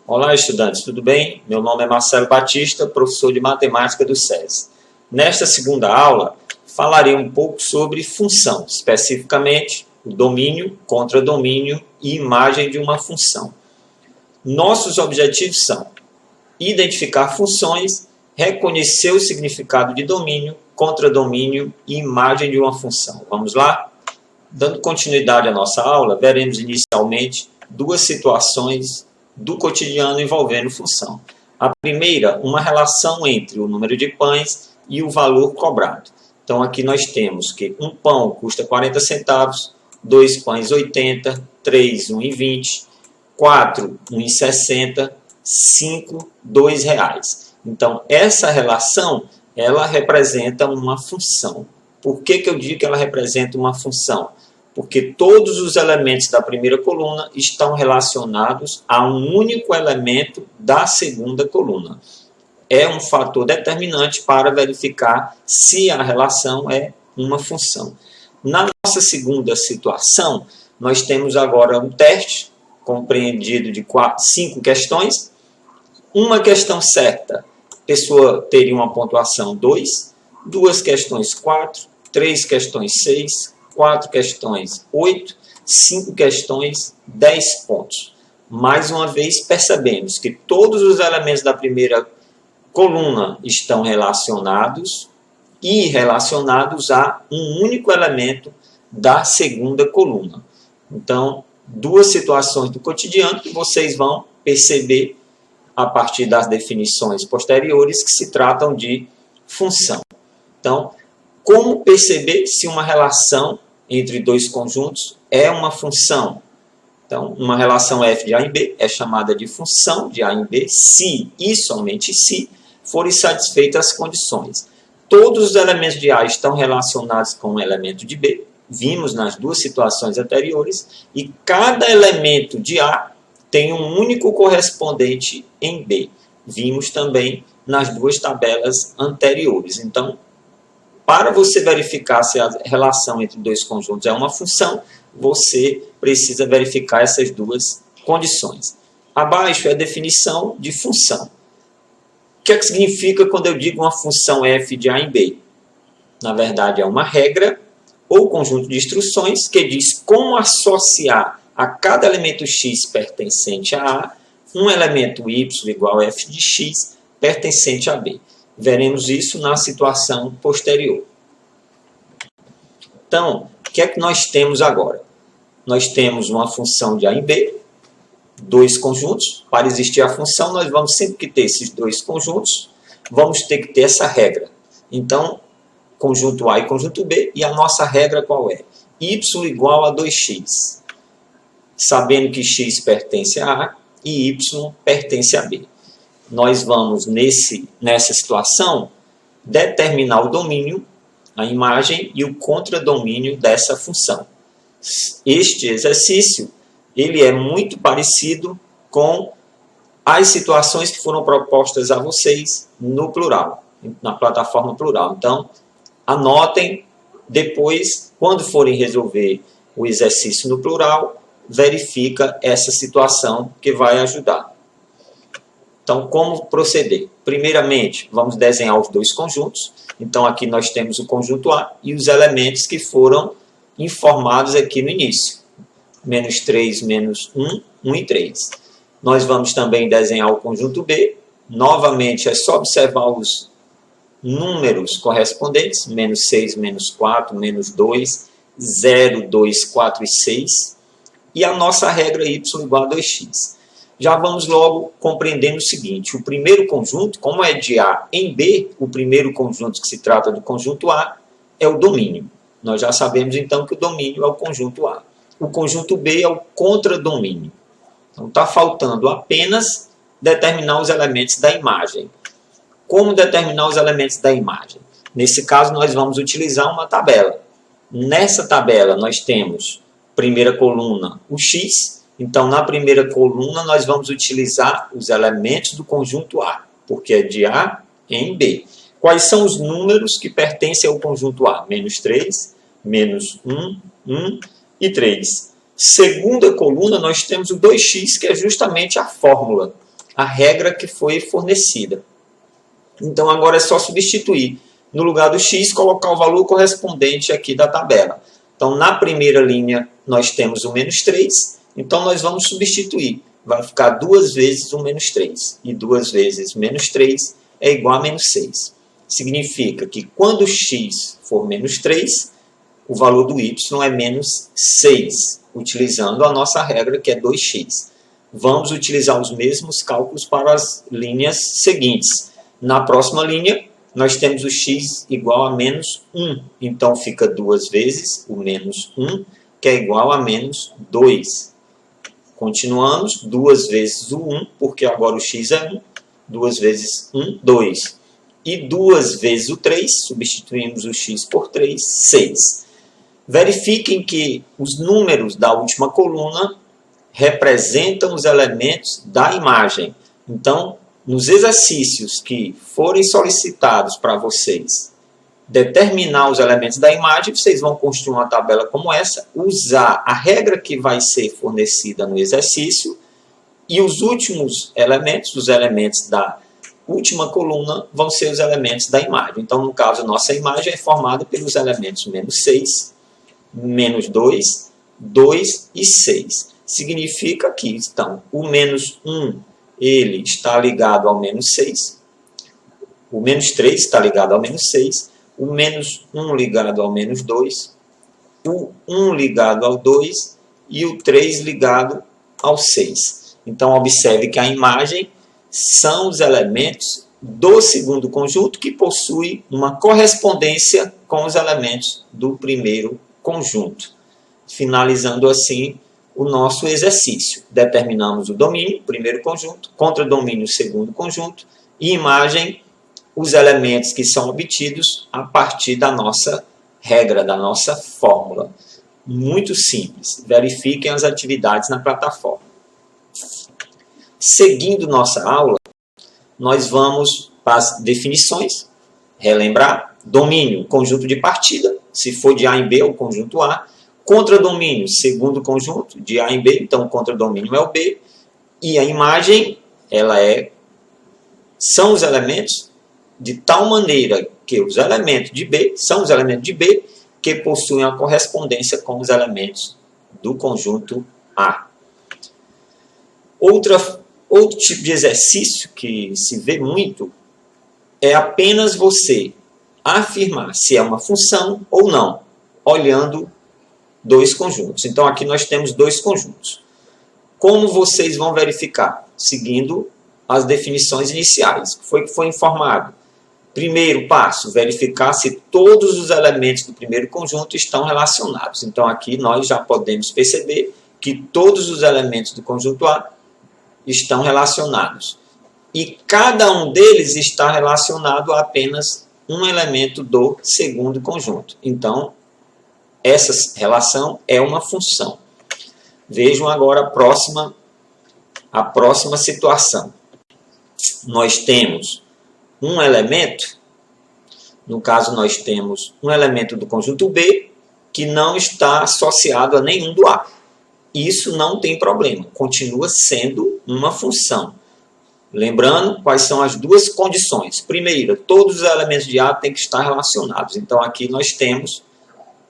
Olá, estudantes, tudo bem? Meu nome é Marcelo Batista, professor de matemática do SESI. Nesta segunda aula, falarei um pouco sobre função, especificamente o domínio, contradomínio e imagem de uma função. Nossos objetivos são identificar funções, reconhecer o significado de domínio, contradomínio e imagem de uma função. Vamos lá? Dando continuidade à nossa aula, veremos inicialmente duas situações do cotidiano envolvendo função. A primeira, uma relação entre o número de pães e o valor cobrado. Então, aqui nós temos que um pão custa 40 centavos, 2 pães 80, 3, 1,20, 4, 1,60, 5, 2 reais. Então, essa relação, ela representa uma função. Por que eu digo que ela representa uma função? Porque todos os elementos da primeira coluna estão relacionados a um único elemento da segunda coluna. É um fator determinante para verificar se a relação é uma função. Na nossa segunda situação, nós temos agora um teste compreendido de 5 questões. Uma questão certa, a pessoa teria uma pontuação 2, 2 questões 4, 3 questões 6, 4 questões 8, 5 questões 10 pontos. Mais uma vez, percebemos que todos os elementos da primeira coluna estão relacionados e relacionados a um único elemento da segunda coluna. Então, duas situações do cotidiano que vocês vão perceber a partir das definições posteriores que se tratam de função. Então, como perceber se uma relação entre dois conjuntos é uma função? Então, uma relação f de A em B é chamada de função de A em B se e somente se forem satisfeitas as condições. Todos os elementos de A estão relacionados com um elemento de B, vimos nas duas situações anteriores, e cada elemento de A tem um único correspondente em B. Vimos também nas duas tabelas anteriores. Então, para você verificar se a relação entre dois conjuntos é uma função, você precisa verificar essas duas condições. Abaixo é a definição de função. O que significa quando eu digo uma função f de A em B? Na verdade, é uma regra ou conjunto de instruções que diz como associar a cada elemento x pertencente a A um elemento y igual a f de x pertencente a B. Veremos isso na situação posterior. Então, o que é que nós temos agora? Nós temos uma função de A em B, dois conjuntos. Para existir a função, nós vamos sempre que ter esses dois conjuntos, vamos ter que ter essa regra. Então, conjunto A e conjunto B, e a nossa regra qual é? Y igual a 2x. Sabendo que x pertence a A e y pertence a B. Nós vamos, nessa situação, determinar o domínio, a imagem e o contradomínio dessa função. Este exercício ele é muito parecido com as situações que foram propostas a vocês no plural, na plataforma plural. Então, anotem, depois, quando forem resolver o exercício no plural, verifica essa situação que vai ajudar. Então, como proceder? Primeiramente, vamos desenhar os dois conjuntos. Então, aqui nós temos o conjunto A e os elementos que foram informados aqui no início. Menos 3, menos 1, 1 e 3. Nós vamos também desenhar o conjunto B. Novamente, é só observar os números correspondentes. Menos 6, menos 4, menos 2, 0, 2, 4 e 6. E a nossa regra y igual a 2x. Já vamos logo compreendendo o seguinte, o primeiro conjunto, como é de A em B, o primeiro conjunto que se trata do conjunto A é o domínio. Nós já sabemos então que o domínio é o conjunto A. O conjunto B é o contradomínio. Então está faltando apenas determinar os elementos da imagem. Como determinar os elementos da imagem? Nesse caso nós vamos utilizar uma tabela. Nessa tabela nós temos, primeira coluna, o x. Então, na primeira coluna, nós vamos utilizar os elementos do conjunto A, porque é de A em B. Quais são os números que pertencem ao conjunto A? Menos 3, menos 1, 1 e 3. Segunda coluna, nós temos o 2x, que é justamente a fórmula. a regra que foi fornecida. Então agora é só substituir. No lugar do x, colocar o valor correspondente aqui da tabela. Então na primeira linha nós temos o menos 3, então nós vamos substituir. Vai ficar 2 vezes o menos 3. E 2 vezes menos 3 é igual a menos 6. Significa que quando x for menos 3, o valor do y é menos 6, utilizando a nossa regra que é 2x. Vamos utilizar os mesmos cálculos para as linhas seguintes. Na próxima linha, nós temos o x igual a menos 1. Então, fica 2 vezes o menos 1, que é igual a menos 2. Continuamos, 2 vezes o 1, porque agora o x é 1. 2 vezes 1, 2. E 2 vezes o 3, substituímos o x por 3, 6. Verifiquem que os números da última coluna representam os elementos da imagem. Então, nos exercícios que forem solicitados para vocês determinar os elementos da imagem, vocês vão construir uma tabela como essa, usar a regra que vai ser fornecida no exercício e os últimos elementos, os elementos da última coluna, vão ser os elementos da imagem. Então, no caso, nossa imagem é formada pelos elementos menos 6, menos 2, 2 e 6. Significa que, então, o menos 1 ele está ligado ao menos 6, o menos 3 está ligado ao menos 6, o menos 1 ligado ao menos 2, o 1 ligado ao 2 e o 3 ligado ao 6. Então, observe que a imagem são os elementos do segundo conjunto que possui uma correspondência com os elementos do primeiro conjunto. Finalizando assim o nosso exercício. Determinamos o domínio, primeiro conjunto, contradomínio, segundo conjunto, e imagem, os elementos que são obtidos a partir da nossa regra, da nossa fórmula. Muito simples. Verifiquem as atividades na plataforma. Seguindo nossa aula, nós vamos para as definições. Relembrar, domínio, conjunto de partida. Se for de A em B, é o conjunto A. Contradomínio, segundo conjunto, de A em B, então o contradomínio é o B. E a imagem, são os elementos de tal maneira que os elementos de B são os elementos de B que possuem a correspondência com os elementos do conjunto A. Outro tipo de exercício que se vê muito é apenas você afirmar se é uma função ou não, olhando dois conjuntos. Então, aqui nós temos dois conjuntos. Como vocês vão verificar? Seguindo as definições iniciais. Foi informado. Primeiro passo, verificar se todos os elementos do primeiro conjunto estão relacionados. Então, aqui nós já podemos perceber que todos os elementos do conjunto A estão relacionados. E cada um deles está relacionado a apenas um elemento do segundo conjunto. Então, essa relação é uma função. Vejam agora a próxima situação. Nós temos um elemento, no caso nós temos um elemento do conjunto B que não está associado a nenhum do A. Isso não tem problema, continua sendo uma função. Lembrando quais são as duas condições. Primeiro, todos os elementos de A têm que estar relacionados. Então aqui nós temos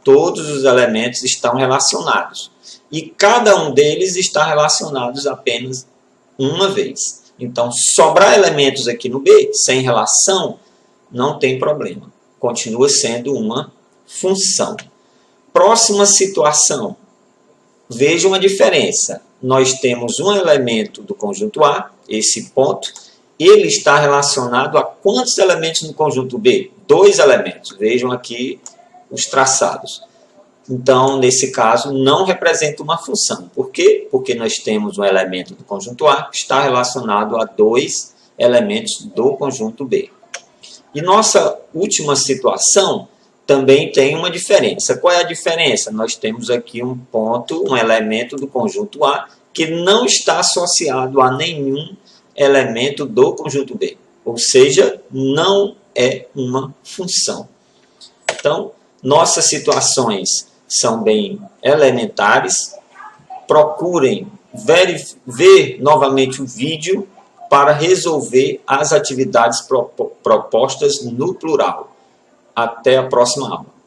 todos os elementos estão relacionados. E cada um deles está relacionado apenas uma vez. Então, sobrar elementos aqui no B, sem relação, não tem problema. Continua sendo uma função. Próxima situação. Vejam a diferença. Nós temos um elemento do conjunto A, esse ponto. Ele está relacionado a quantos elementos no conjunto B? 2 elementos. Vejam aqui os traçados. Então, nesse caso, não representa uma função. Por quê? Porque nós temos um elemento do conjunto A que está relacionado a 2 elementos do conjunto B. E nossa última situação também tem uma diferença. Qual é a diferença? Nós temos aqui um ponto, um elemento do conjunto A que não está associado a nenhum elemento do conjunto B. Ou seja, não é uma função. Então, nossas situações são bem elementares. Procurem ver novamente o vídeo para resolver as atividades propostas no plural. Até a próxima aula.